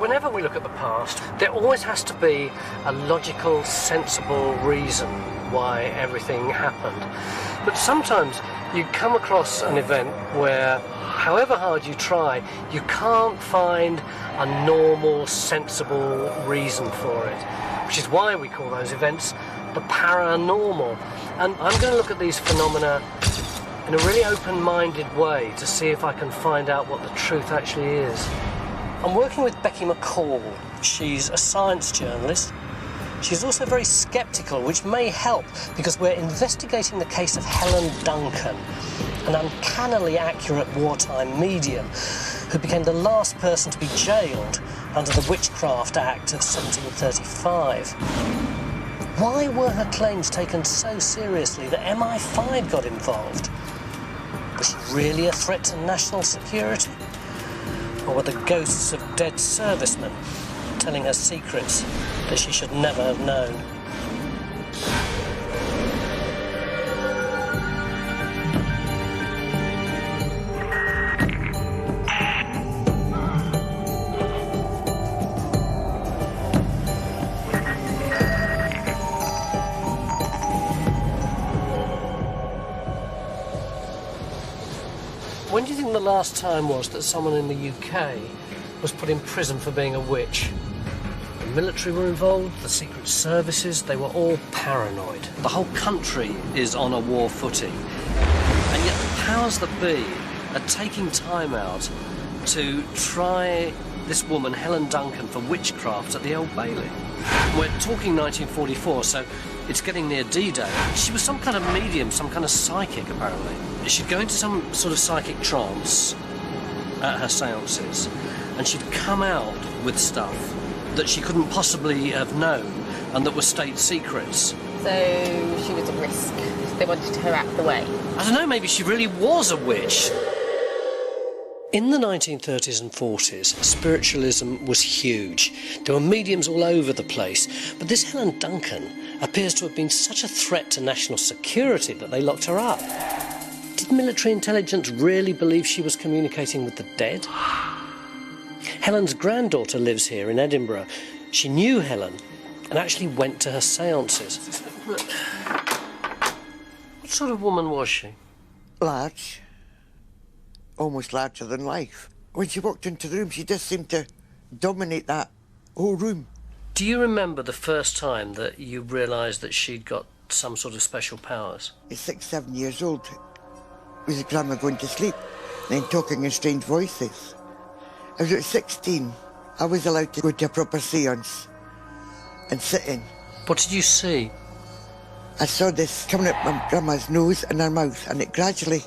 Whenever we look at the past, there always has to be a logical, sensible reason why everything happened. But sometimes you come across an event where, however hard you try, you can't find a normal, sensible reason for it, which is why we call those events the paranormal. And I'm going to look at these phenomena in a really open-minded way to see if I can find out what the truth actually is. I'm working with Becky McCall. She's a science journalist. She's also very sceptical, which may help because we're investigating the case of Helen Duncan, an uncannily accurate wartime medium who became the last person to be jailed under the Witchcraft Act of 1735. Why were her claims taken so seriously that MI5 got involved? Was she really a threat to national security? Or were the ghosts of dead servicemen telling her secrets that she should never have known? When do you think the last time was that someone in the UK was put in prison for being a witch? The military were involved, the secret services, they were all paranoid. The whole country is on a war footing. And yet the powers that be are taking time out to try this woman, Helen Duncan, for witchcraft at the Old Bailey. We're talking 1944, so it's getting near D-Day. She was some kind of medium, some kind of psychic, apparently. She'd go into some sort of psychic trance at her séances, and she'd come out with stuff that she couldn't possibly have known and that were state secrets. So she was a risk. They wanted her out of the way. I don't know, maybe she really was a witch. In the 1930s and 40s, spiritualism was huge. There were mediums all over the place, but this Helen Duncan appears to have been such a threat to national security that they locked her up. Did military intelligence really believe she was communicating with the dead? Helen's granddaughter lives here in Edinburgh. She knew Helen and actually went to her séances. What sort of woman was she? Large. Almost larger than life. When she walked into the room, she just seemed to dominate that whole room. Do you remember the first time that you realised that she'd got some sort of special powers? At 6, 7 years old, with grandma going to sleep, then talking in strange voices. I was at 16. I was allowed to go to a proper séance and sit in. What did you see? I saw this coming up my grandma's nose and her mouth, and it gradually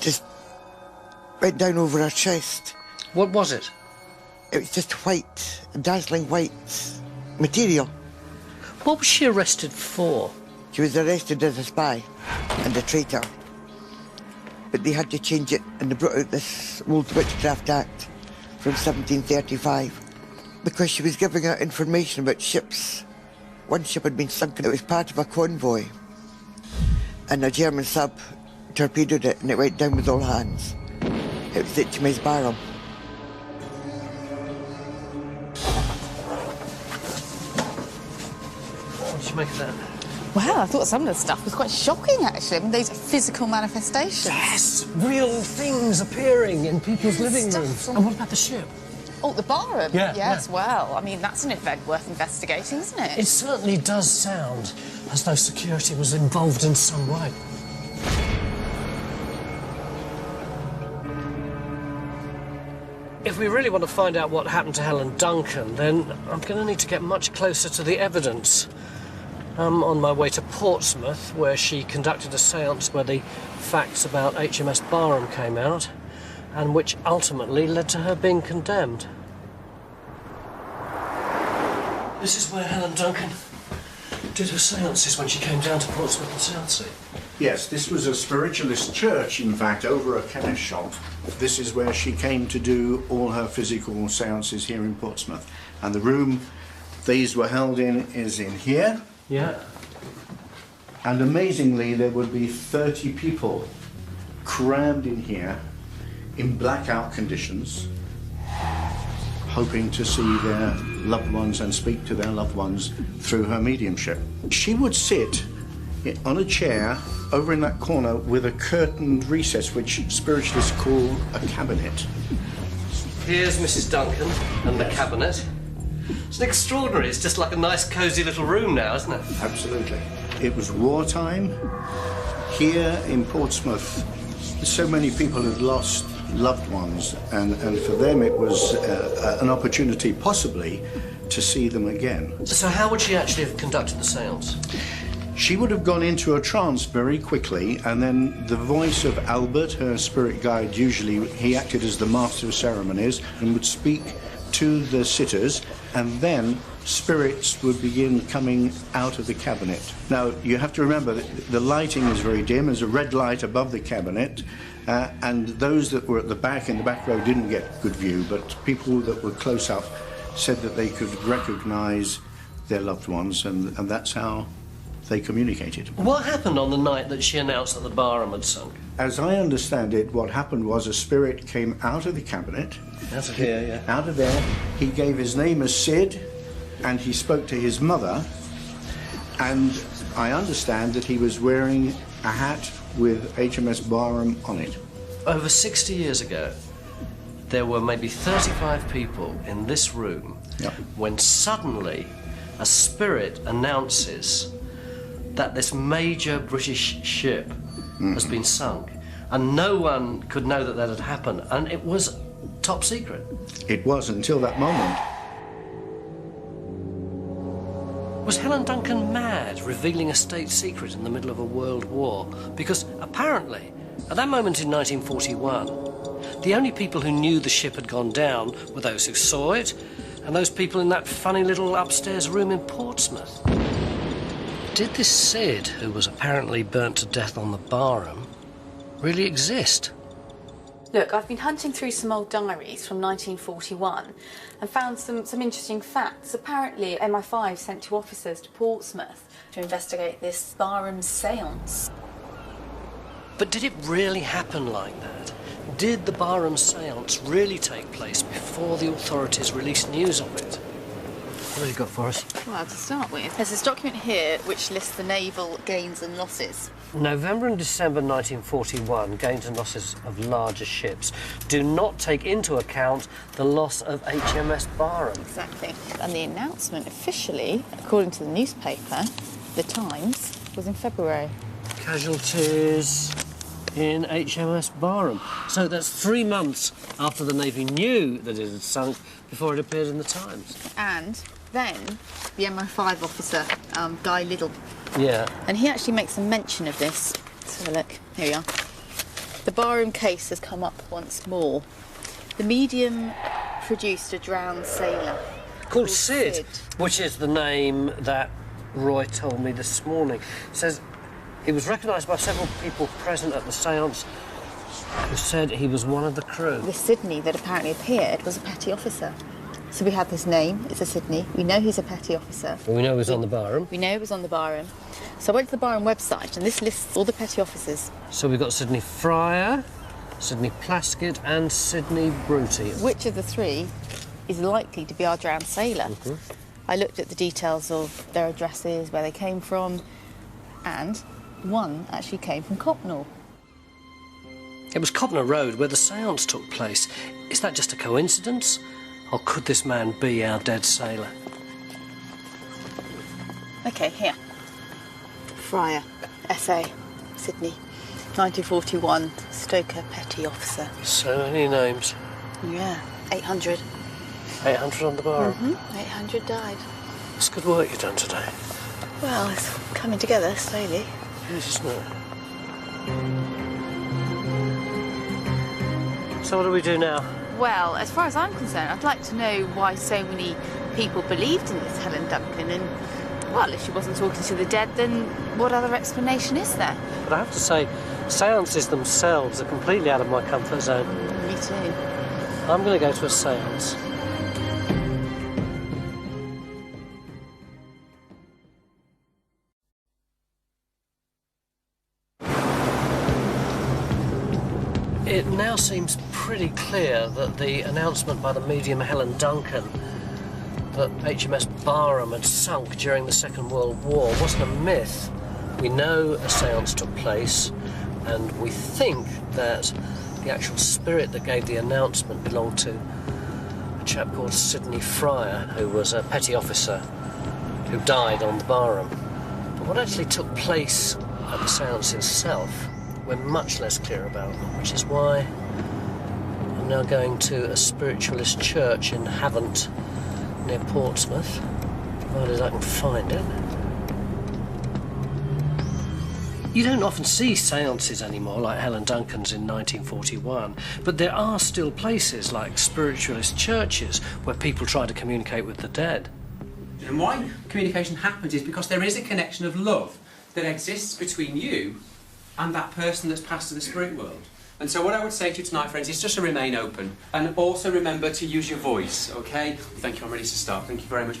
just went down over her chest. What was it? It was just white, dazzling white material. What was she arrested for? She was arrested as a spy and a traitor. But they had to change it, and they brought out this old Witchcraft Act from 1735 because she was giving out information about ships. One ship had been sunk, and it was part of a convoy, and a German sub torpedoed it, and it went down with all hands. It was HMS Barham. What did you make of that? Well, I thought some of the stuff was quite shocking, actually. I mean, those physical manifestations. Yes, real things appearing in people's living rooms. And what about the ship? Oh, the Barham? Yeah, yes, yeah. Well, I mean, that's an event worth investigating, isn't it? It certainly does sound as though security was involved in some way. If we really want to find out what happened to Helen Duncan, then I'm going to need to get much closer to the evidence. I'm on my way to Portsmouth, where she conducted a séance where the facts about HMS Barham came out, and which ultimately led to her being condemned. This is where Helen Duncan did her séances when she came down to Portsmouth and Southsea. Yes, this was a spiritualist church, in fact, over a chemist shop. This is where she came to do all her physical séances here in Portsmouth. And the room these were held in is in here. Yeah. And amazingly, there would be 30 people crammed in here in blackout conditions, hoping to see their loved ones and speak to their loved ones through her mediumship. She would sit on a chair over in that corner with a curtained recess, which spiritualists call a cabinet. Here's Mrs. Duncan and the cabinet. It's extraordinary. It's just like a nice, cosy little room now, isn't it? Absolutely. It was wartime. Here in Portsmouth, so many people had lost loved ones, and for them it was an opportunity, possibly, to see them again. So how would she actually have conducted the séance? She would have gone into a trance very quickly, and then the voice of Albert, her spirit guide, usually he acted as the master of ceremonies, and would speak to the sitters, and then spirits would begin coming out of the cabinet. Now, you have to remember that the lighting is very dim. There's a red light above the cabinet, and those that were at the back, in the back row, didn't get good view, but people that were close up said that they could recognise their loved ones, and that's how they communicated. What happened on the night that she announced that the Barham had sunk? As I understand it, what happened was a spirit came out of the cabinet. Out of here, yeah. Out of there. He gave his name as Sid, and he spoke to his mother, and I understand that he was wearing a hat with HMS Barham on it. Over 60 years ago, there were maybe 35 people in this room when suddenly a spirit announces that this major British ship has been sunk, and no one could know that that had happened, and it was top secret. It was until that moment. Was Helen Duncan mad, revealing a state secret in the middle of a world war? Because apparently, at that moment in 1941, the only people who knew the ship had gone down were those who saw it, and those people in that funny little upstairs room in Portsmouth. Did this Sid, who was apparently burnt to death on the Barham, really exist? Look, I've been hunting through some old diaries from 1941 and found some interesting facts. Apparently, MI5 sent 2 officers to Portsmouth to investigate this Barham séance. But did it really happen like that? Did the Barham séance really take place before the authorities released news of it? What have you got for us? Well, to start with, there's this document here which lists the naval gains and losses. November and December 1941, gains and losses of larger ships do not take into account the loss of HMS Barham. Exactly. And the announcement officially, according to the newspaper, The Times, was in February. Casualties in HMS Barham. So that's 3 months after the Navy knew that it had sunk before it appeared in the Times. And then the MI5 officer, Guy Liddell. Yeah. And he actually makes a mention of this. Let's have a look. Here we are. The Barham case has come up once more. The medium produced a drowned sailor. Called Sid, which is the name that Roy told me this morning. Says he was recognised by several people present at the séance who said he was one of the crew. The Sydney that apparently appeared was a petty officer. So we have this name, it's a Sydney. We know he's a petty officer. Well, we know he was on the Barham. We know he was on the Barham. So I went to the Barham website and this lists all the petty officers. So we've got Sydney Fryer, Sydney Plaskett and Sydney Bruty. Which of the 3 is likely to be our drowned sailor? Mm-hmm. I looked at the details of their addresses, where they came from, and one actually came from Copnall. It was Copner Road where the séance took place. Is that just a coincidence? Or could this man be our dead sailor? OK, here. Fryer, SA, Sydney, 1941, Stoker Petty Officer. So many names. Yeah, 800. 800 on the Barham. 800 died. It's good work you've done today. Well, it's coming together slowly. It is, isn't it? So what do we do now? Well, as far as I'm concerned, I'd like to know why so many people believed in this Helen Duncan and, well, if she wasn't talking to the dead, then what other explanation is there? But I have to say, séances themselves are completely out of my comfort zone. Me too. I'm going to go to a séance. It now seems pretty clear that the announcement by the medium Helen Duncan that HMS Barham had sunk during the Second World War wasn't a myth. We know a séance took place, and we think that the actual spirit that gave the announcement belonged to a chap called Sidney Fryer, who was a petty officer who died on the Barham. But what actually took place at the séance itself, we're much less clear about, which is why I'm now going to a spiritualist church in Havant, near Portsmouth, provided I can find it. You don't often see séances anymore like Helen Duncan's in 1941, but there are still places like spiritualist churches where people try to communicate with the dead. And why communication happens is because there is a connection of love that exists between you and that person that's passed to the spirit world. And so what I would say to you tonight, friends, is just to remain open and also remember to use your voice, okay? Thank you, I'm ready to start. Thank you very much.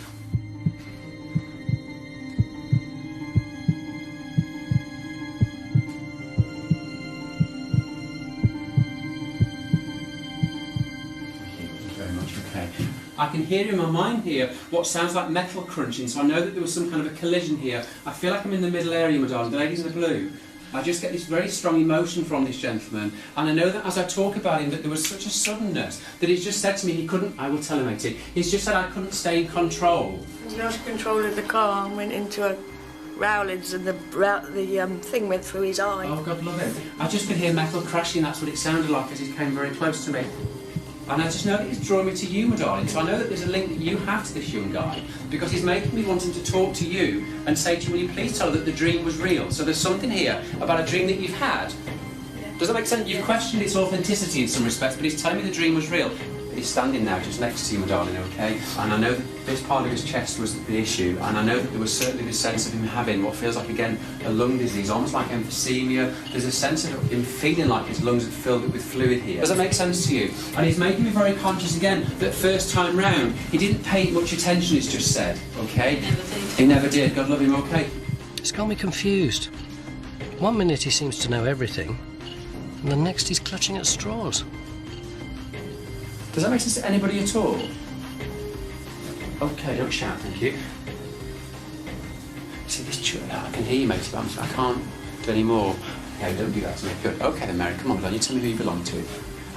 I can hear in my mind here what sounds like metal crunching, so I know that there was some kind of a collision here. I feel like I'm in the middle area, my darling, the ladies in the blue. I just get this very strong emotion from this gentleman, and I know that as I talk about him that there was such a suddenness that he's just said to me he couldn't, I will tell him, matey, he's just said I couldn't stay in control. He lost control of the car and went into a Rowlands and the thing went through his eye. Oh, God love it. I just could hear metal crashing, that's what it sounded like as he came very close to me. And I just know that he's drawing me to you, my darling, so I know that there's a link that you have to this young guy, because he's making me wanting to talk to you and say to you, will you please tell her that the dream was real? So there's something here about a dream that you've had. Does that make sense? You've questioned its authenticity in some respects, but he's telling me the dream was real. He's standing now just next to you, my darling, okay? And I know that this part of his chest was the issue, and I know that there was certainly this sense of him having what feels like, again, a lung disease, almost like emphysema. There's a sense of him feeling like his lungs had filled with fluid here. Does that make sense to you? And he's making me very conscious, again, that first time round, he didn't pay much attention, he's just said, okay? He never did. God love him, okay? It's got me confused. One minute he seems to know everything, and the next he's clutching at straws. Does that make sense to anybody at all? Okay, don't shout, thank you. See, this church, I can hear you, mate, but I can't do any more. Yeah, don't do that to me. Good. Okay then, Mary, come on, Don, you tell me who you belong to.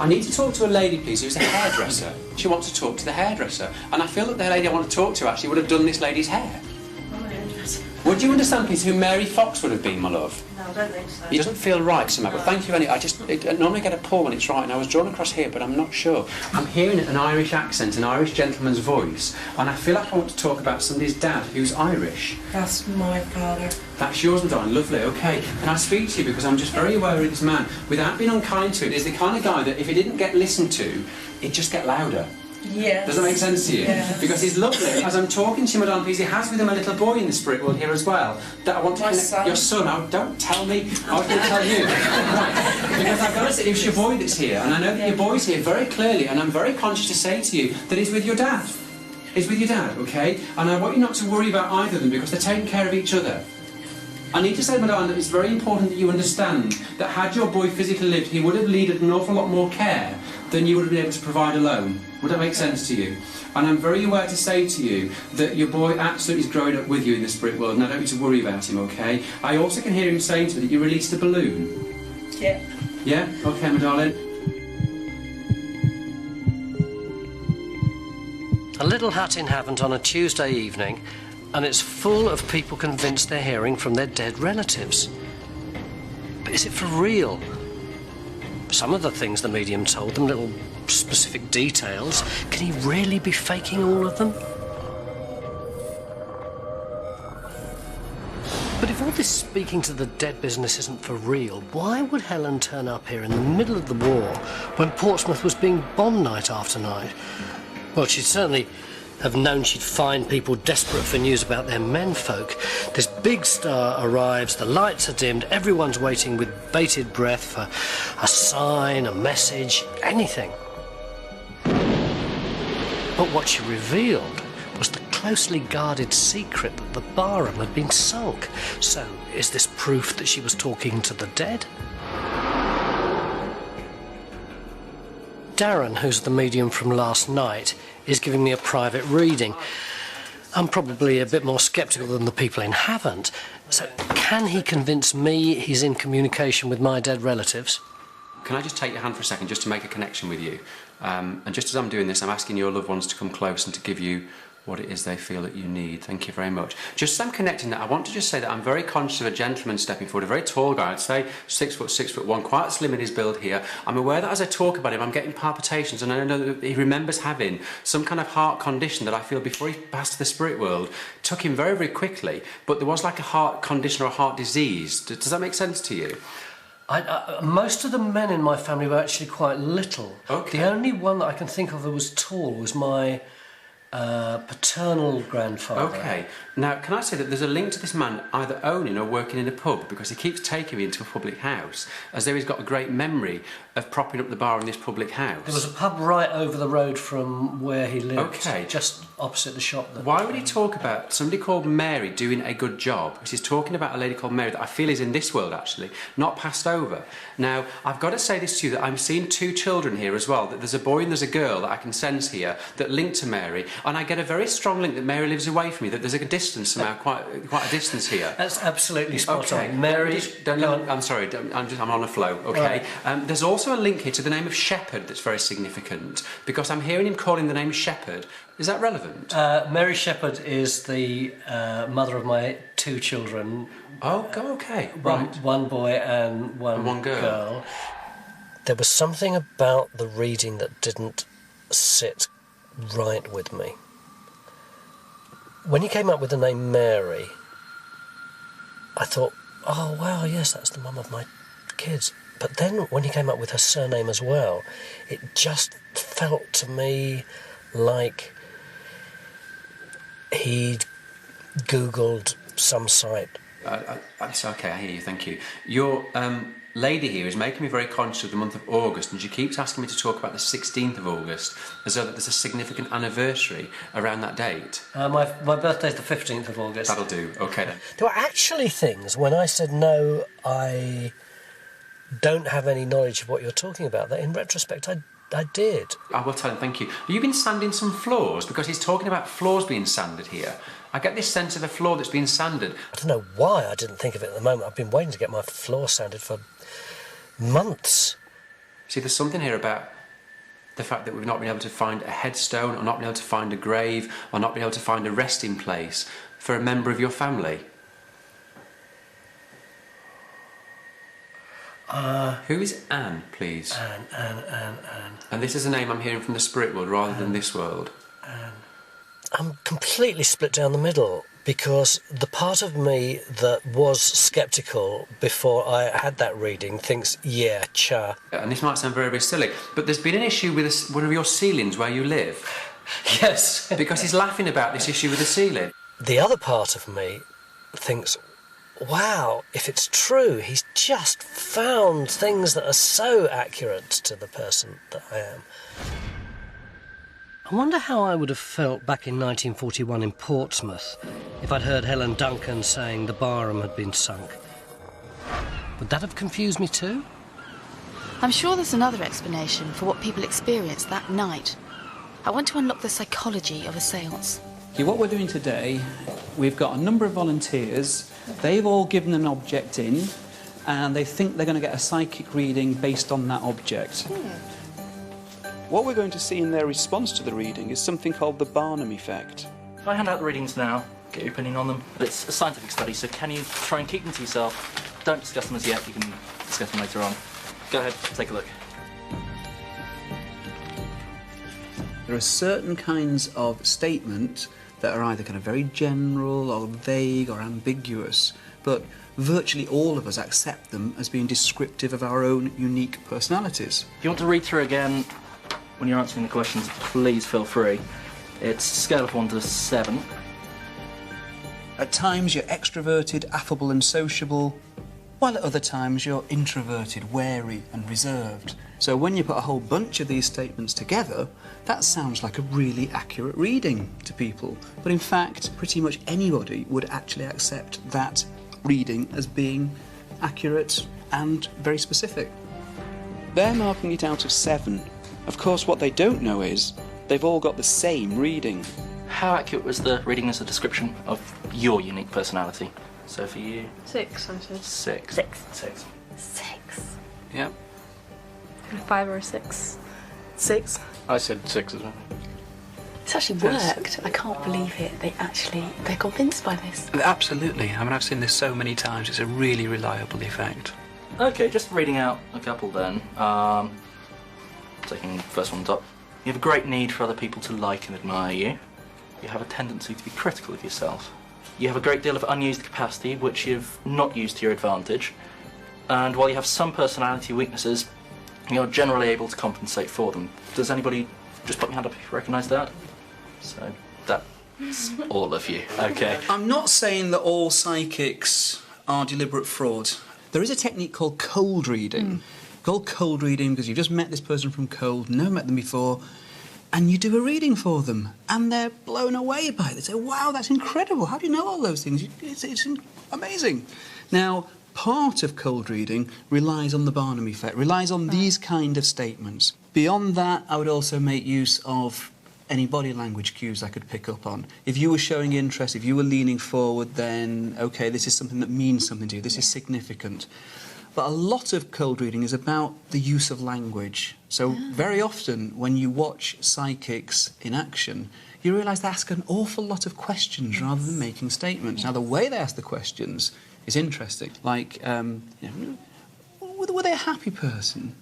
I need to talk to a lady, please, who's a hairdresser. She wants to talk to the hairdresser. And I feel that the lady I want to talk to actually would have done this lady's hair. I'm a hairdresser. Would you understand, please, who Mary Fox would have been, my love? No, I don't think so. It doesn't feel right somehow, but thank you anyway. I normally get a pull when it's right, and I was drawn across here, but I'm not sure. I'm hearing an Irish accent, an Irish gentleman's voice, and I feel like I want to talk about somebody's dad who's Irish. That's my father. That's yours, my darling. Lovely, okay. Can I speak to you, because I'm just very aware of this man. Without being unkind to him, is the kind of guy that if he didn't get listened to, he'd just get louder. Yes. Does that make sense to you? Yes. Because he's lovely. As I'm talking to you, Madame, please, he has with him a little boy in the spirit world here as well. That I want to My connect. son. Your son. Oh, don't tell me. I was going to tell you. Right. Because I've got to say, it's your boy that's here, and I know that your boy's here very clearly, and I'm very conscious to say to you that he's with your dad. He's with your dad, okay? And I want you not to worry about either of them because they're taking care of each other. I need to say, Madame, that it's very important that you understand that had your boy physically lived, he would have needed an awful lot more care than you would have been able to provide alone. Would that make sense to you? And I'm very aware to say to you that your boy absolutely is growing up with you in the spirit world, and I don't need to worry about him, okay? I also can hear him saying to me that you released a balloon. Yeah. Yeah? Okay, my darling. A little hut in Havant on a Tuesday evening, and it's full of people convinced they're hearing from their dead relatives. But is it for real? Some of the things the medium told them, little specific details, can he really be faking all of them? But if all this speaking to the dead business isn't for real, why would Helen turn up here in the middle of the war when Portsmouth was being bombed night after night? Well, she'd certainly have known she'd find people desperate for news about their menfolk. This big star arrives, the lights are dimmed, everyone's waiting with bated breath for a sign, a message, anything. But what she revealed was the closely guarded secret that the Barham had been sunk. So, is this proof that she was talking to the dead? Darren, who's the medium from last night, is giving me a private reading. I'm probably a bit more sceptical than the people in Havant. So can he convince me he's in communication with my dead relatives? Can I just take your hand for a second just to make a connection with you? And just as I'm doing this, I'm asking your loved ones to come close and to give you what it is they feel that you need. Thank you very much. Just as I'm connecting that, I want to just say that I'm very conscious of a gentleman stepping forward, a very tall guy, I'd say 6 foot, 6'1", quite slim in his build here. I'm aware that as I talk about him, I'm getting palpitations, and I know that he remembers having some kind of heart condition that I feel before he passed to the spirit world took him very, very quickly, but there was like a heart condition or a heart disease. Does that make sense to you? Most of the men in my family were actually quite little. Okay. The only one that I can think of that was tall was my paternal grandfather. Okay. Now, can I say that there's a link to this man either owning or working in a pub, because he keeps taking me into a public house, as though he's got a great memory of propping up the bar in this public house. There was a pub right over the road from where he lived. Okay. Just opposite the shop. Why would he talk about somebody called Mary doing a good job? Because he's talking about a lady called Mary that I feel is in this world, actually, not passed over. Now, I've got to say this to you, that I'm seeing 2 children here as well, that there's a boy and there's a girl that I can sense here that link to Mary, and I get a very strong link that Mary lives away from me, that there's a distance somehow, quite a distance here. That's absolutely spot Okay. on. Mary... I'm sorry, I'm on a flow, okay? Right. There's also a link here to the name of Shepherd that's very significant, because I'm hearing him calling the name Shepherd. Is that relevant? Mary Shepherd is the mother of my 2 children. Oh, okay, right. One boy and one girl. There was something about the reading that didn't sit right with me. When you came up with the name Mary, I thought, oh, wow, yes, that's the mum of my kids. But then when he came up with her surname as well, it just felt to me like he'd Googled some site. It's okay, I hear you, thank you. Your lady here is making me very conscious of the month of August, and she keeps asking me to talk about the 16th of August, as though that there's a significant anniversary around that date. My birthday's the 15th of August. That'll do, okay then. There were actually things, when I said no, I don't have any knowledge of what you're talking about, that in retrospect I did. I will tell him, thank you. Have you been sanding some floors? Because he's talking about floors being sanded here. I get this sense of a floor that's been sanded. I don't know why I didn't think of it at the moment. I've been waiting to get my floor sanded for months. See, there's something here about the fact that we've not been able to find a headstone, or not been able to find a grave, or not been able to find a resting place for a member of your family. Who is Anne, please? Anne. And this is a name I'm hearing from the spirit world rather than this world. Anne. I'm completely split down the middle, because the part of me that was sceptical before I had that reading thinks, yeah, cha. And this might sound very, very silly, but there's been an issue with one of your ceilings where you live. Yes. Because he's laughing about this issue with the ceiling. The other part of me thinks, wow, if it's true, he's just found things that are so accurate to the person that I am. I wonder how I would have felt back in 1941 in Portsmouth if I'd heard Helen Duncan saying the Barham had been sunk. Would that have confused me too? I'm sure there's another explanation for what people experienced that night. I want to unlock the psychology of a séance. Okay, what we're doing today, we've got a number of volunteers. They've all given an object in, and they think they're going to get a psychic reading based on that object. What we're going to see in their response to the reading is something called the Barnum effect. Can I hand out the readings now? Get your opinion on them. But it's a scientific study, so can you try and keep them to yourself? Don't discuss them as yet, you can discuss them later on. Go ahead, take a look. There are certain kinds of statement that are either kind of very general or vague or ambiguous, but virtually all of us accept them as being descriptive of our own unique personalities. If you want to read through again when you're answering the questions, please feel free. It's a scale of 1 to 7. At times you're extroverted, affable and sociable, while at other times you're introverted, wary and reserved. So when you put a whole bunch of these statements together, that sounds like a really accurate reading to people. But in fact, pretty much anybody would actually accept that reading as being accurate and very specific. They're marking it out of 7. Of course, what they don't know is they've all got the same reading. How accurate was the reading as a description of your unique personality? So for you? 6, I said. 6. 6. Yeah. 5 or a 6. 6. I said 6 as well. It's actually worked. I can't believe it. They're convinced by this. Absolutely. I mean, I've seen this so many times. It's a really reliable effect. Okay, just reading out a couple then. Taking the first one on top. You have a great need for other people to like and admire you. You have a tendency to be critical of yourself. You have a great deal of unused capacity, which you've not used to your advantage. And while you have some personality weaknesses, you're generally able to compensate for them. Does anybody just put your hand up if you recognise that? So that's all of you. Okay. I'm not saying that all psychics are deliberate frauds. There is a technique called cold reading. Called cold reading because you've just met this person from cold, never met them before, and you do a reading for them, and they're blown away by it. They say, wow, that's incredible. How do you know all those things? It's amazing. Now, part of cold reading relies on the Barnum effect, relies on these kind of statements. Beyond that, I would also make use of any body language cues I could pick up on. If you were showing interest, if you were leaning forward, then, OK, this is something that means something to you, this is significant. But a lot of cold reading is about the use of language. So very often, when you watch psychics in action, you realise they ask an awful lot of questions rather than making statements. Now, the way they ask the questions is interesting. Like, were they a happy person?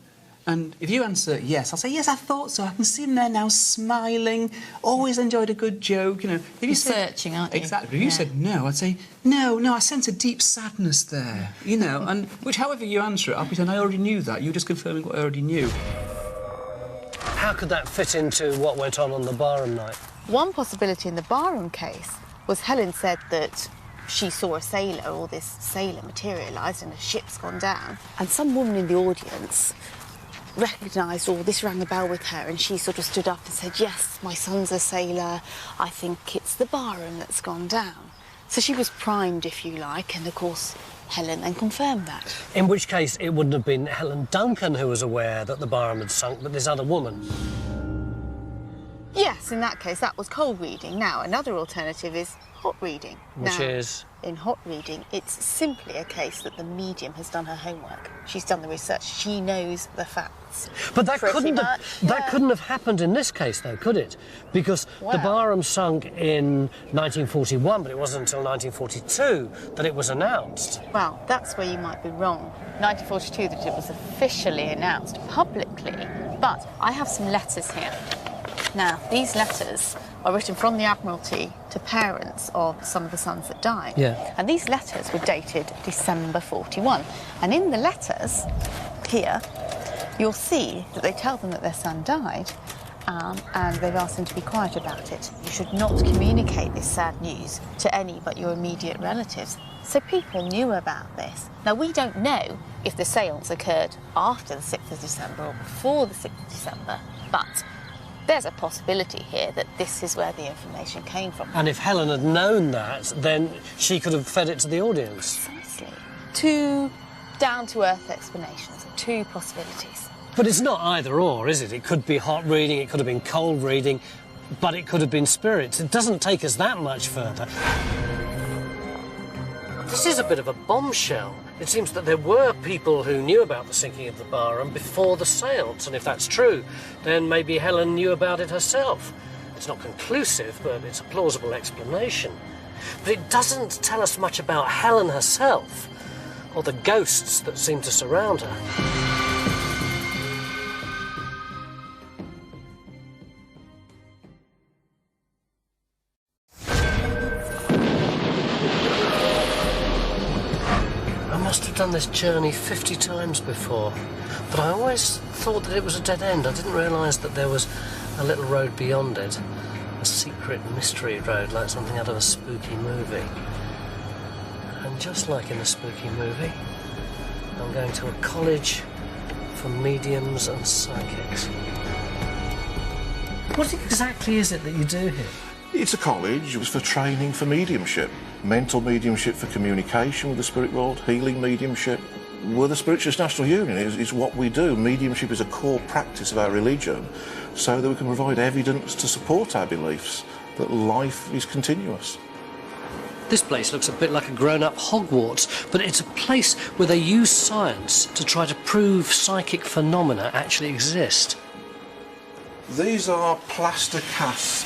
And if you answer yes, I'll say, yes, I thought so. I can see them there now smiling, always enjoyed a good joke, you know. If you said, searching, aren't you? Exactly. If you said no, I'd say, no, I sense a deep sadness there, you know. And which, however you answer it, I'll pretend I already knew that. You're just confirming what I already knew. How could that fit into what went on the Barham night? One possibility in the Barham case was Helen said that she saw a sailor, or this sailor materialised and a ship's gone down, and some woman in the audience recognised, or this rang a bell with her, and she sort of stood up and said, yes, my son's a sailor, I think it's the Barham that's gone down. So she was primed, if you like, and of course Helen then confirmed that. In which case it wouldn't have been Helen Duncan who was aware that the Barham had sunk, but this other woman. Yes, in that case that was cold reading. Now another alternative is hot reading. Which is? In hot reading, it's simply a case that the medium has done her homework. She's done the research. She knows the facts. But that couldn't have happened in this case, though, could it? Because the Barham sunk in 1941, but it wasn't until 1942 that it was announced. Well, that's where you might be wrong. 1942 that it was officially announced publicly. But I have some letters here. Now, these letters are written from the Admiralty to parents of some of the sons that died. Yeah. And these letters were dated December 41. And in the letters, here, you'll see that they tell them that their son died, and they've asked them to be quiet about it. You should not communicate this sad news to any but your immediate relatives. So people knew about this. Now, we don't know if the séance occurred after the 6th of December or before the 6th of December, but there's a possibility here that this is where the information came from. And if Helen had known that, then she could have fed it to the audience. Precisely. Two down-to-earth explanations, two possibilities. But it's not either or, is it? It could be hot reading, it could have been cold reading, but it could have been spirits. It doesn't take us that much further. This is a bit of a bombshell. It seems that there were people who knew about the sinking of the Barham before the séance, and if that's true, then maybe Helen knew about it herself. It's not conclusive, but it's a plausible explanation. But it doesn't tell us much about Helen herself, or the ghosts that seem to surround her. I must have done this journey 50 times before, but I always thought that it was a dead end. I didn't realise that there was a little road beyond it, a secret mystery road like something out of a spooky movie. And just like in a spooky movie, I'm going to a college for mediums and psychics. What exactly is it that you do here? It's a college. It was for training for mediumship. Mental mediumship for communication with the spirit world, healing mediumship, We're the Spiritualist National Union. It's what we do. Mediumship is a core practice of our religion so that we can provide evidence to support our beliefs that life is continuous. This place looks a bit like a grown-up Hogwarts, but it's a place where they use science to try to prove psychic phenomena actually exist. These are plaster casts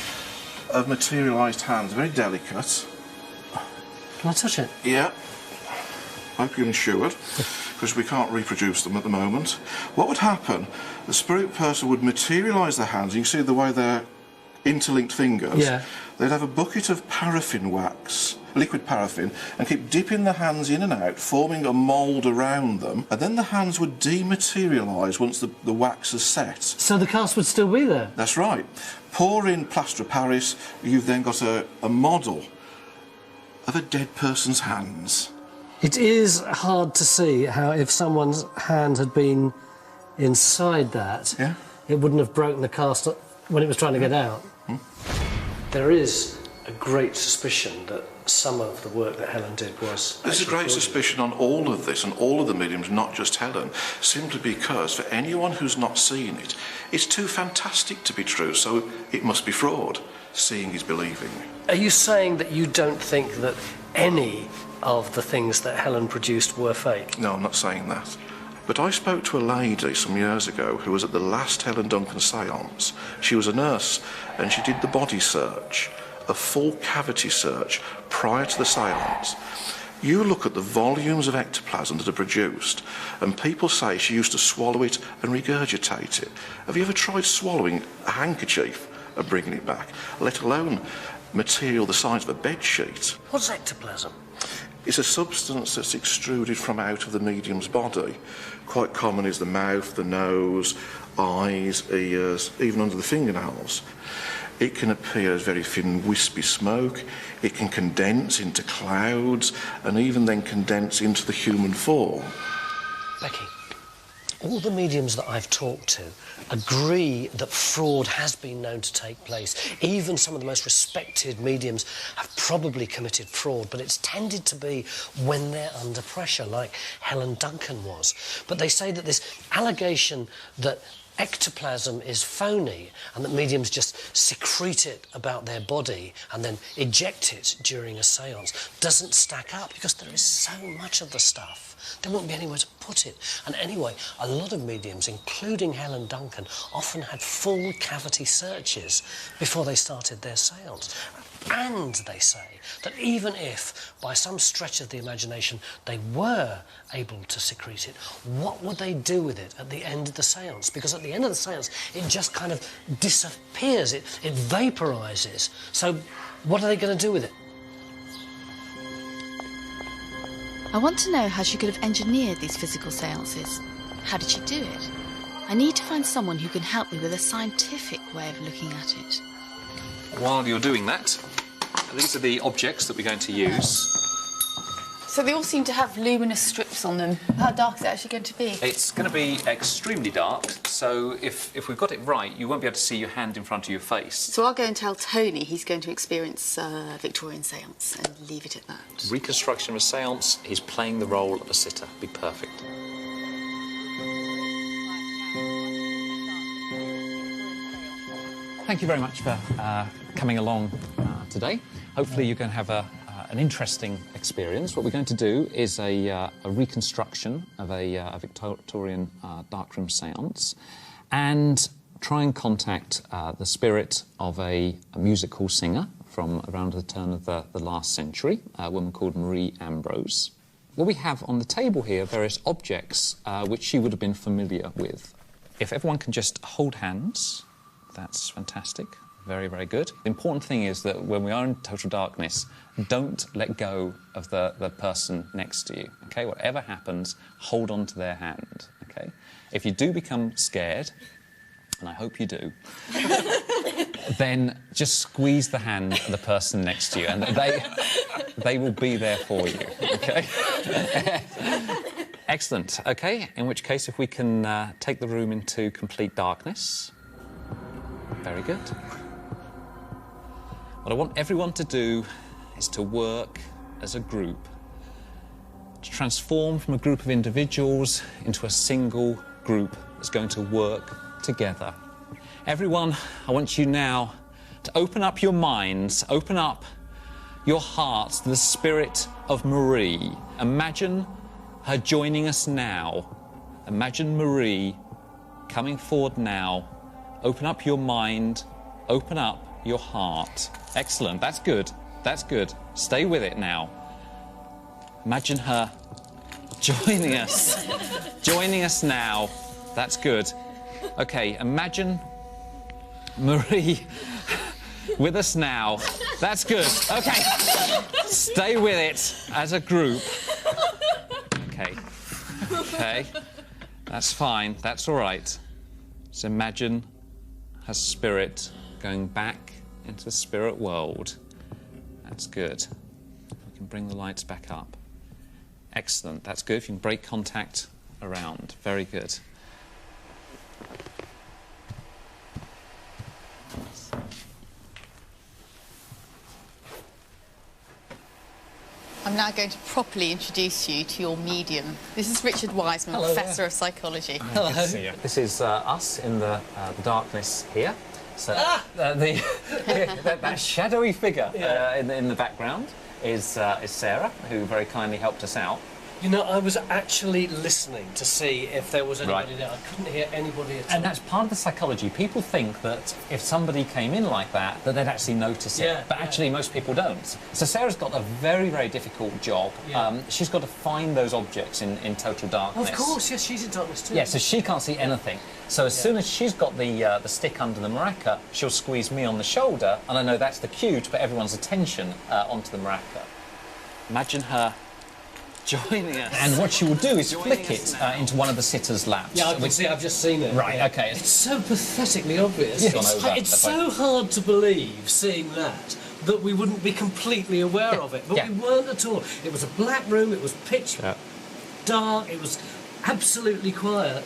of materialised hands, very delicate. Can I touch it? Yeah. Hope you're insured, because we can't reproduce them at the moment. What would happen, the spirit person would materialise the hands. You can see the way they're interlinked fingers. Yeah. They'd have a bucket of paraffin wax, liquid paraffin, and keep dipping the hands in and out, forming a mould around them, and then the hands would dematerialise once the wax is set. So the cast would still be there? That's right. Pour in plaster of Paris, you've then got a model of a dead person's hands. It is hard to see how if someone's hand had been inside that, it wouldn't have broken the cast when it was trying to get out. There is a great suspicion that some of the work that Helen did was... There's a great suspicion on all of this and all of the mediums, not just Helen, simply because for anyone who's not seen it, it's too fantastic to be true, so it must be fraud. Seeing is believing. Are you saying that you don't think that any of the things that Helen produced were fake? No, I'm not saying that. But I spoke to a lady some years ago who was at the last Helen Duncan séance. She was a nurse and she did the body search, a full cavity search prior to the séance. You look at the volumes of ectoplasm that are produced and people say she used to swallow it and regurgitate it. Have you ever tried swallowing a handkerchief and bringing it back, let alone material the size of a bed sheet? What's ectoplasm? It's a substance that's extruded from out of the medium's body. Quite common is the mouth, the nose, eyes, ears, even under the fingernails. It can appear as very thin, wispy smoke. It can condense into clouds and even then condense into the human form. Becky, all the mediums that I've talked to agree that fraud has been known to take place. Even some of the most respected mediums have probably committed fraud, but it's tended to be when they're under pressure, like Helen Duncan was. But they say that this allegation that ectoplasm is phony and that mediums just secrete it about their body and then eject it during a séance doesn't stack up because there is so much of the stuff. There won't be anywhere to put it. And anyway, a lot of mediums, including Helen Duncan, often had full cavity searches before they started their séance. And they say that even if, by some stretch of the imagination, they were able to secrete it, what would they do with it at the end of the séance? Because at the end of the séance, it just kind of disappears, it vaporises. So what are they going to do with it? I want to know how she could have engineered these physical seances. How did she do it? I need to find someone who can help me with a scientific way of looking at it. While you're doing that, these are the objects that we're going to use. So they all seem to have luminous strips on them. How dark is it actually going to be? It's going to be extremely dark, so if we've got it right, you won't be able to see your hand in front of your face. So I'll go and tell Tony he's going to experience a Victorian séance and leave it at that. Reconstruction of a séance, he's playing the role of a sitter. Be perfect. Thank you very much for coming along today. Hopefully you can have an interesting experience. What we're going to do is a reconstruction of a Victorian darkroom séance and try and contact the spirit of a musical singer from around the turn of the last century, a woman called Marie Ambrose. What we have on the table here are various objects which she would have been familiar with. If everyone can just hold hands, that's fantastic. Very, very good. The important thing is that when we are in total darkness, don't let go of the person next to you, OK? Whatever happens, hold on to their hand, OK? If you do become scared, and I hope you do, then just squeeze the hand of the person next to you, and they will be there for you, OK? Excellent, OK? In which case, if we can take the room into complete darkness. Very good. What I want everyone to do is to work as a group to transform from a group of individuals into a single group that's going to work together. Everyone, I want you now to open up your minds, open up your hearts to the spirit of Marie. Imagine her joining us now. Imagine Marie coming forward now. Open up your mind, open up your heart. Excellent, that's good, that's good. Stay with it now. Imagine her joining us now. That's good. Okay, imagine Marie with us now. That's good. Okay, stay with it as a group. Okay, that's fine, that's all right. So imagine her spirit going back into the spirit world. That's good. We can bring the lights back up. Excellent, that's good. If you can break contact around. Very good. I'm now going to properly introduce you to your medium. This is Richard Wiseman, Professor of Psychology. Hello. Good to see you. This is us in the darkness here. So that shadowy figure in the background is Sarah, who very kindly helped us out. You know, I was actually listening to see if there was anybody there. I couldn't hear anybody at all. And that's part of the psychology. People think that if somebody came in like that, that they'd actually notice it. But actually, most people don't. So Sarah's got a very, very difficult job. She's got to find those objects in total darkness. Of course, yes, she's in darkness too. Yeah, so she can't see anything. So as soon as she's got the stick under the maraca, she'll squeeze me on the shoulder, and I know that's the cue to put everyone's attention onto the maraca. Imagine her joining us. And what she will do is flick it into one of the sitters' laps. Yeah, I can see, I've just seen it. Right, okay. It's so pathetically obvious. Yeah. It's so hard to believe, seeing that we wouldn't be completely aware of it. But we weren't at all. It was a black room, it was pitch dark, it was absolutely quiet.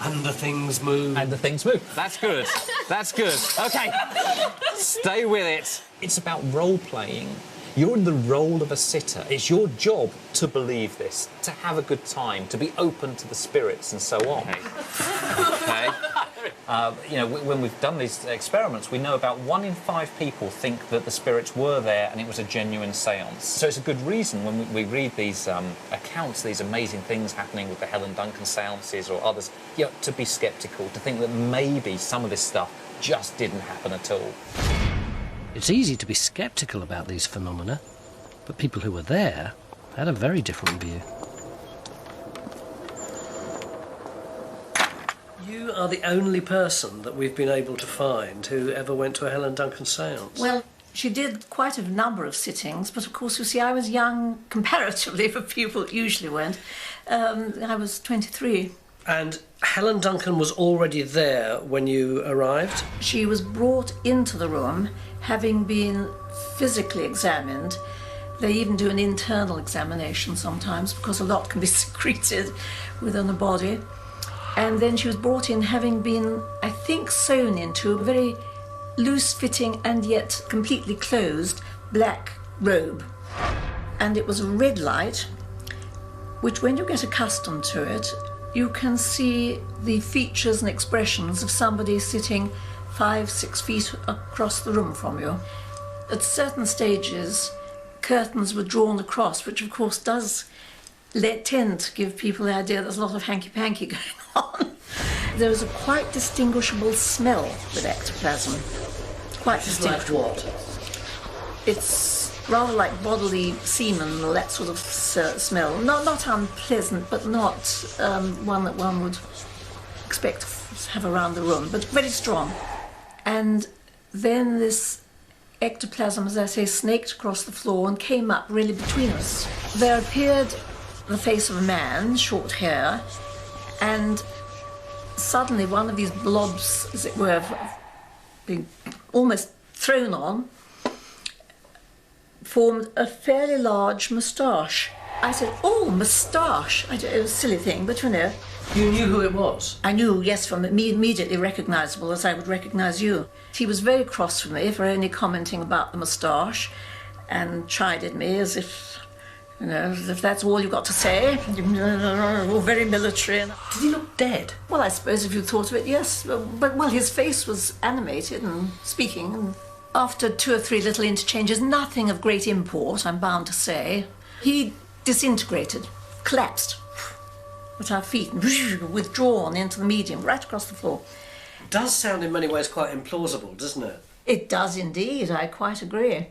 And the things move. And the things move. That's good. That's good. Okay. Stay with it. It's about role-playing. You're in the role of a sitter. It's your job to believe this, to have a good time, to be open to the spirits and so on. Okay. You know, when we've done these experiments, we know about 1 in 5 people think that the spirits were there and it was a genuine séance. So it's a good reason when we read these accounts, these amazing things happening with the Helen Duncan séances or others, you know, to be sceptical, to think that maybe some of this stuff just didn't happen at all. It's easy to be sceptical about these phenomena, but people who were there had a very different view. You are the only person that we've been able to find who ever went to a Helen Duncan séance. Well, she did quite a number of sittings, but of course, you see, I was young comparatively for people that usually went. I was 23. And Helen Duncan was already there when you arrived? She was brought into the room, having been physically examined. They even do an internal examination sometimes, because a lot can be secreted within the body. And then she was brought in having been, I think, sewn into a very loose-fitting and yet completely closed black robe. And it was a red light, which when you get accustomed to it, you can see the features and expressions of somebody sitting 5-6 feet across the room from you. At certain stages, curtains were drawn across, which of course does tend to give people the idea there's a lot of hanky-panky going on. There was a quite distinguishable smell with ectoplasm. Quite distinguishable. Like what? It's rather like bodily semen or that sort of smell. Not unpleasant, but not one that one would expect to have around the room, but very strong. And then this ectoplasm, as I say, snaked across the floor and came up really between us. There appeared the face of a man, short hair, and suddenly one of these blobs, as it were, being almost thrown on, formed a fairly large moustache. I said, "Oh, moustache!" It was a silly thing, but you know. You knew who it was? I knew, yes, from immediately recognisable, as I would recognise you. He was very cross with me for only commenting about the moustache and chided me as if You know, if that's all you've got to say, all very military. Did he look dead? Well, I suppose if you thought of it, yes. But well, his face was animated and speaking. And after 2 or 3 little interchanges, nothing of great import, I'm bound to say, he disintegrated, collapsed at our feet, and withdrawn into the medium, right across the floor. Does sound in many ways quite implausible, doesn't it? It does indeed, I quite agree.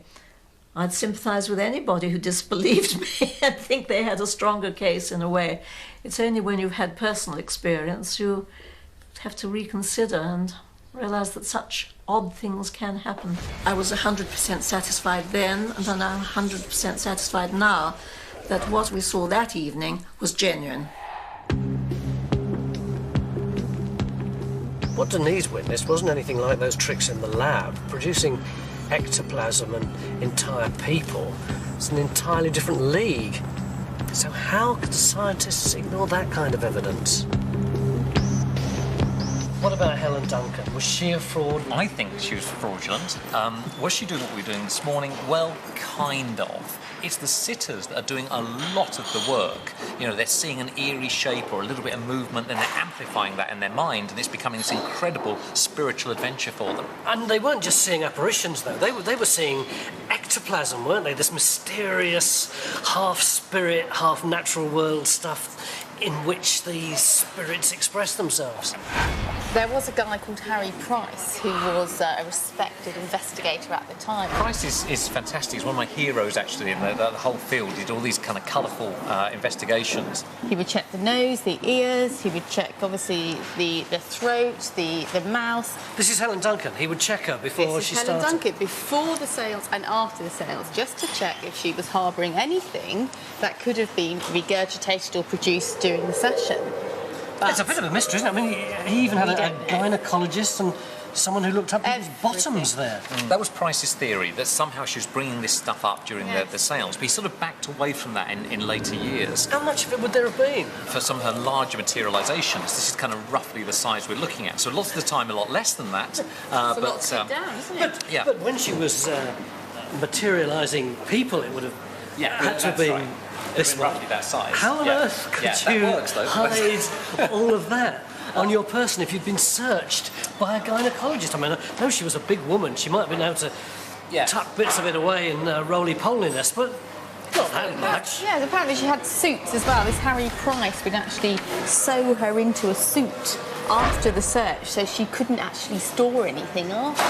I'd sympathise with anybody who disbelieved me and think they had a stronger case in a way. It's only when you've had personal experience you have to reconsider and realise that such odd things can happen. I was 100% satisfied then, and I'm 100% satisfied now that what we saw that evening was genuine. What Denise witnessed wasn't anything like those tricks in the lab, producing ectoplasm and entire people. It's an entirely different league. So how could scientists ignore that kind of evidence? What about Helen Duncan? Was she a fraud? I think she was fraudulent. Was she doing what we were doing this morning? Well, kind of. It's the sitters that are doing a lot of the work. You know, they're seeing an eerie shape or a little bit of movement, and they're amplifying that in their mind, and it's becoming this incredible spiritual adventure for them. And they weren't just seeing apparitions, though. They were seeing ectoplasm, weren't they? This mysterious, half-spirit, half-natural world stuff in which these spirits express themselves. There was a guy called Harry Price who was a respected investigator at the time. Price is fantastic. He's one of my heroes, actually, in the whole field. He did all these kind of colourful investigations. He would check the nose, the ears, he would check, obviously, the throat, the mouth. This is Helen Duncan. He would check her before she started. Helen Duncan, before the seance and after the seance, just to check if she was harbouring anything that could have been regurgitated or produced during the session. It's a bit of a mystery, isn't it? I mean, he even had a gynaecologist and someone who looked up people's bottoms there. That was Price's theory, that somehow she was bringing this stuff up during the seance, but he sort of backed away from that in later years. How much of it would there have been? For some of her larger materialisations, this is kind of roughly the size we're looking at. So a lot of the time, a lot less than that. It's a lot to sit down, isn't it? But when she was materialising people, it would have had to have been... Right. It's roughly that size. How on earth could you hide all of that on your person if you'd been searched by a gynaecologist? I mean, I know she was a big woman. She might have been able to tuck bits of it away in roly-poliness, but not that much. Yeah, apparently she had suits as well. This Harry Price would actually sew her into a suit after the search, so she couldn't actually store anything after.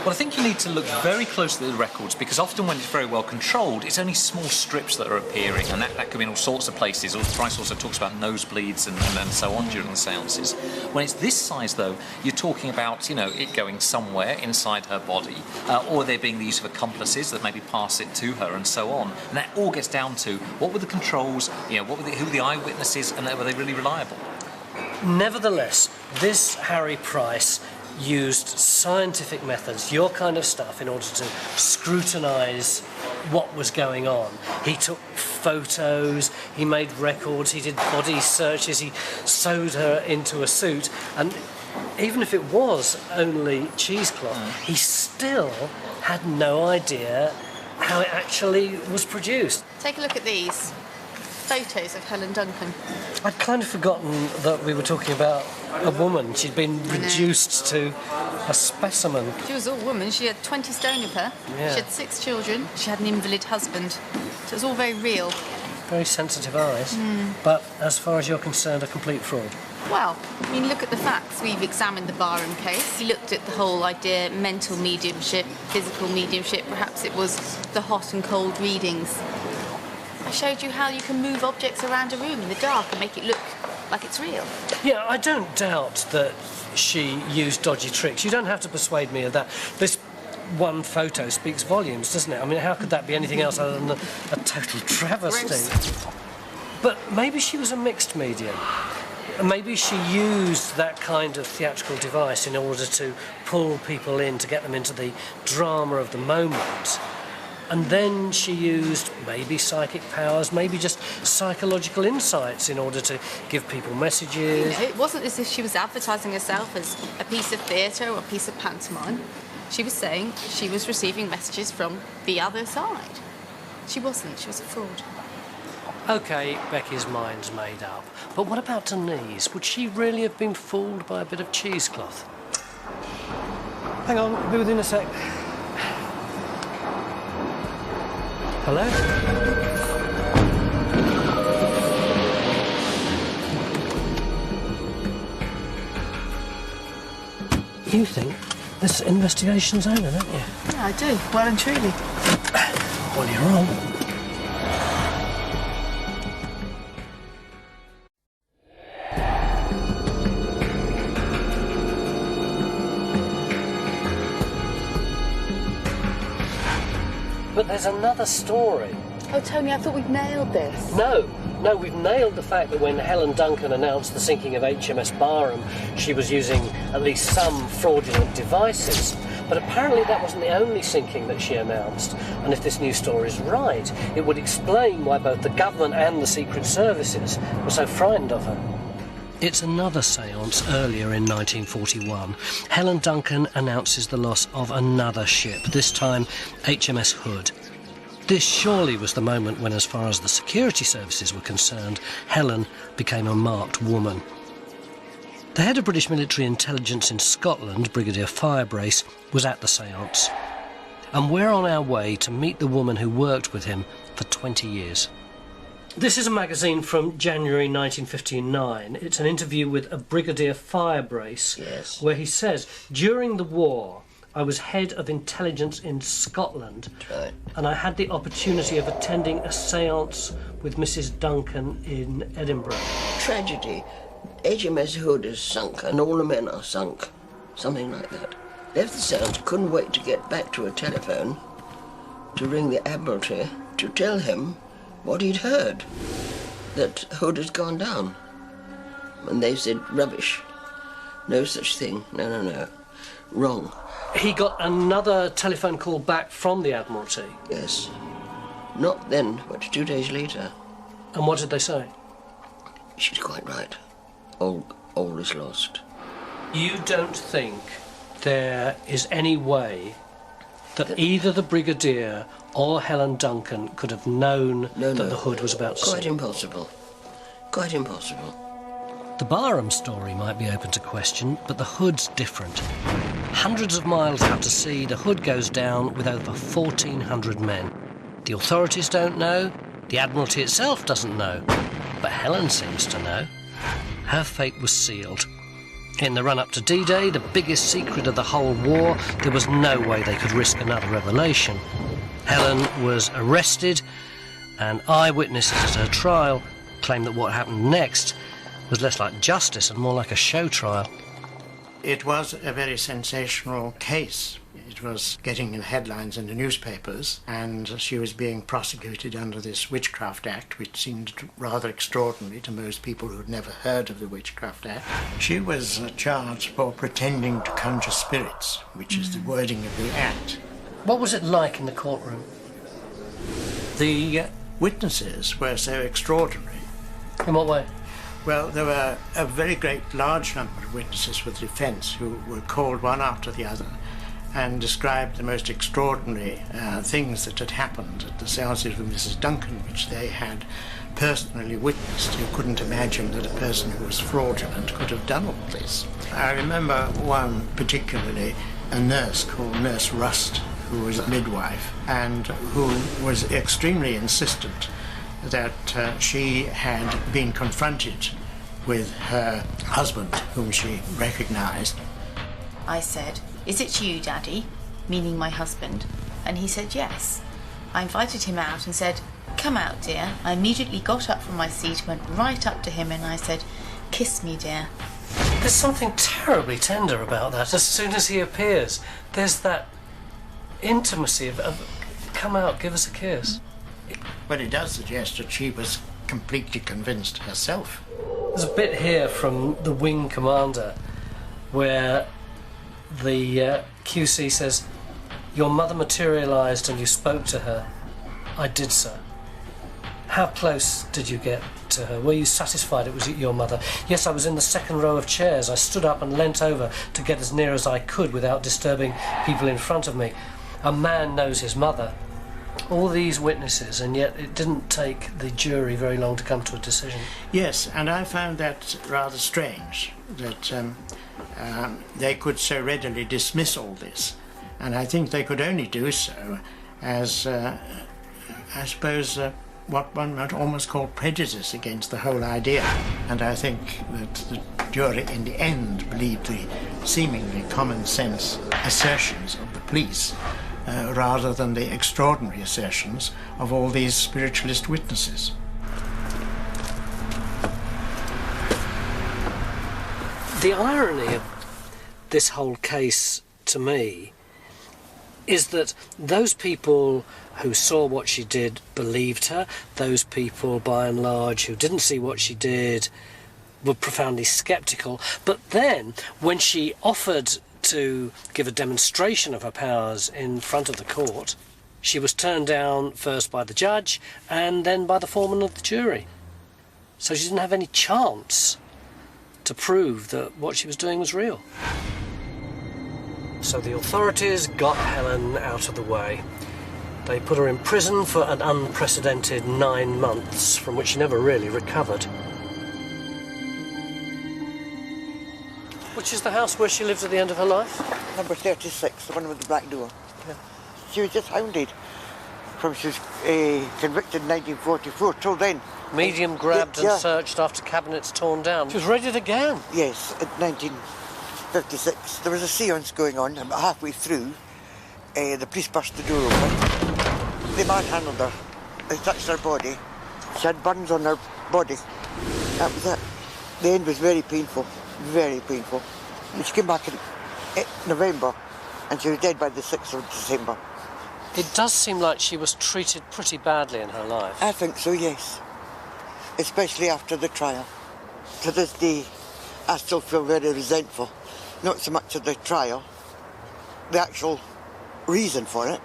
Well, I think you need to look very closely at the records, because often when it's very well controlled, it's only small strips that are appearing, and that could be in all sorts of places. Price also talks about nosebleeds and so on during the seances. When it's this size, though, you're talking about, you know, it going somewhere inside her body, or there being the use of accomplices that maybe pass it to her, and so on. And that all gets down to what were the controls, you know, who were the eyewitnesses, and were they really reliable? Nevertheless, this Harry Price used scientific methods, your kind of stuff, in order to scrutinise what was going on. He took photos, he made records, he did body searches, he sewed her into a suit, and even if it was only cheesecloth, he still had no idea how it actually was produced. Take a look at these photos of Helen Duncan. I'd kind of forgotten that we were talking about a woman. She'd been reduced to a specimen. She was all woman. She had 20 stone of her. Yeah. She had 6 children. She had an invalid husband. So it was all very real. Very sensitive eyes. But as far as you're concerned, a complete fraud. Well, I mean, look at the facts. We've examined the Barham case. We looked at the whole idea, mental mediumship, physical mediumship. Perhaps it was the hot and cold readings. I showed you how you can move objects around a room in the dark and make it look like it's real. Yeah, I don't doubt that she used dodgy tricks. You don't have to persuade me of that. This one photo speaks volumes, doesn't it? I mean, how could that be anything else other than a total travesty? But maybe she was a mixed medium. Maybe she used that kind of theatrical device in order to pull people in, to get them into the drama of the moment. And then she used maybe psychic powers, maybe just psychological insights in order to give people messages. You know, it wasn't as if she was advertising herself as a piece of theatre or a piece of pantomime. She was saying she was receiving messages from the other side. She wasn't. She was a fraud. OK, Becky's mind's made up. But what about Denise? Would she really have been fooled by a bit of cheesecloth? Hang on, I'll be with you in a sec. Hello? You think this investigation's over, don't you? Yeah, I do. Well and truly. Well, you're wrong. But there's another story. Oh, Tony, I thought we'd nailed this. No, we've nailed the fact that when Helen Duncan announced the sinking of HMS Barham, she was using at least some fraudulent devices. But apparently that wasn't the only sinking that she announced. And if this new story is right, it would explain why both the government and the Secret Services were so frightened of her. It's another séance earlier in 1941. Helen Duncan announces the loss of another ship, this time HMS Hood. This surely was the moment when, as far as the security services were concerned, Helen became a marked woman. The head of British military intelligence in Scotland, Brigadier Firebrace, was at the séance. And we're on our way to meet the woman who worked with him for 20 years. This is a magazine from January 1959. It's an interview with a Brigadier Firebrace, yes, where he says, during the war, I was head of intelligence in Scotland, right, and I had the opportunity of attending a séance with Mrs. Duncan in Edinburgh. Tragedy. HMS Hood is sunk and all the men are sunk. Something like that. Left the sound, couldn't wait to get back to a telephone to ring the Admiralty to tell him what he'd heard, that Hood had gone down. And they said, rubbish. No such thing. No. Wrong. He got another telephone call back from the Admiralty? Yes. Not then, but 2 days later. And what did they say? She's quite right. All is lost. You don't think there is any way that either the Brigadier or Helen Duncan could have known that the Hood was about to sink? Quite impossible. Quite impossible. The Barham story might be open to question, but the Hood's different. Hundreds of miles out to sea, the Hood goes down with over 1,400 men. The authorities don't know, the Admiralty itself doesn't know, but Helen seems to know. Her fate was sealed. In the run-up to D-Day, the biggest secret of the whole war, there was no way they could risk another revelation. Helen was arrested, and eyewitnesses at her trial claimed that what happened next was less like justice and more like a show trial. It was a very sensational case. It was getting in headlines in the newspapers, and she was being prosecuted under this Witchcraft Act, which seemed rather extraordinary to most people who had never heard of the Witchcraft Act. She was charged for pretending to conjure spirits, which is the wording of the Act. What was it like in the courtroom? The witnesses were so extraordinary. In what way? Well, there were a very large number of witnesses for the defence who were called one after the other and described the most extraordinary things that had happened at the seances with Mrs. Duncan, which they had personally witnessed. You couldn't imagine that a person who was fraudulent could have done all this. I remember one particularly, a nurse called Nurse Rust, who was a midwife and who was extremely insistent that she had been confronted with her husband, whom she recognised. I said, "Is it you, Daddy?" meaning my husband. And he said yes. I invited him out and said, "Come out, dear." I immediately got up from my seat, went right up to him and I said, "Kiss me, dear." There's something terribly tender about that. As soon as he appears, there's that intimacy of come out, give us a kiss. Well, it does suggest that she was completely convinced herself. There's a bit here from the wing commander where the QC says, "Your mother materialised and you spoke to her." "I did, sir." "How close did you get to her? Were you satisfied it was your mother?" "Yes, I was in the second row of chairs. I stood up and leant over to get as near as I could without disturbing people in front of me. A man knows his mother. All these witnesses, and yet it didn't take the jury very long to come to a decision. Yes, and I found that rather strange, that they could so readily dismiss all this. And I think they could only do so as, I suppose, what one might almost call prejudice against the whole idea. And I think that the jury in the end believed the seemingly common sense assertions of the police rather than the extraordinary assertions of all these spiritualist witnesses. The irony of this whole case, to me, is that those people who saw what she did believed her. Those people, by and large, who didn't see what she did were profoundly sceptical. But then, when she offered to give a demonstration of her powers in front of the court, she was turned down first by the judge and then by the foreman of the jury. So she didn't have any chance to prove that what she was doing was real. So the authorities got Helen out of the way. They put her in prison for an unprecedented 9 months, from which she never really recovered. Which is the house where she lived at the end of her life? Number 36, the one with the black door. Yeah. She was just hounded from she was convicted in 1944 till then. Medium grabbed and searched after cabinets torn down. She was ready again. Yes, in 1956. There was a séance going on, about halfway through. The police burst the door open. They manhandled her. They touched her body. She had burns on her body. That was it. The end was very painful. Very painful. And she came back in November and she was dead by the 6th of December. It does seem like she was treated pretty badly in her life. I think so, yes. Especially after the trial. To this day, I still feel very resentful. Not so much of the trial, the actual reason for it,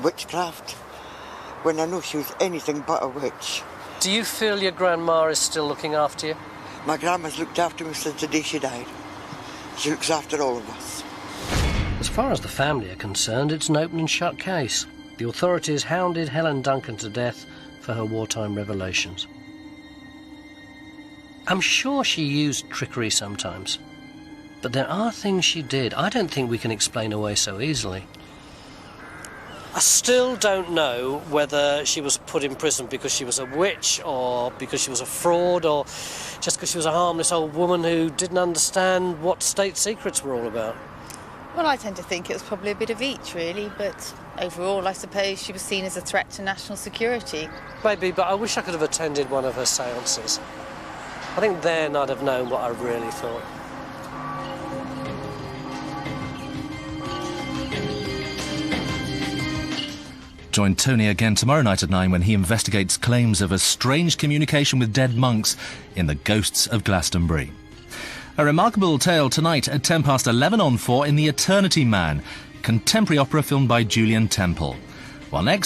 witchcraft, when I know she was anything but a witch. Do you feel your grandma is still looking after you? My grandma's looked after me since the day she died. She looks after all of us. As far as the family are concerned, it's an open and shut case. The authorities hounded Helen Duncan to death for her wartime revelations. I'm sure she used trickery sometimes, but there are things she did I don't think we can explain away so easily. I still don't know whether she was put in prison because she was a witch or because she was a fraud or just because she was a harmless old woman who didn't understand what state secrets were all about. Well, I tend to think it was probably a bit of each, really, but overall, I suppose she was seen as a threat to national security. Maybe, but I wish I could have attended one of her séances. I think then I'd have known what I really thought. Join Tony again tomorrow night at 9 when he investigates claims of a strange communication with dead monks in the Ghosts of Glastonbury. A remarkable tale tonight at 11:10 on 4 in The Eternity Man, contemporary opera filmed by Julian Temple. While next...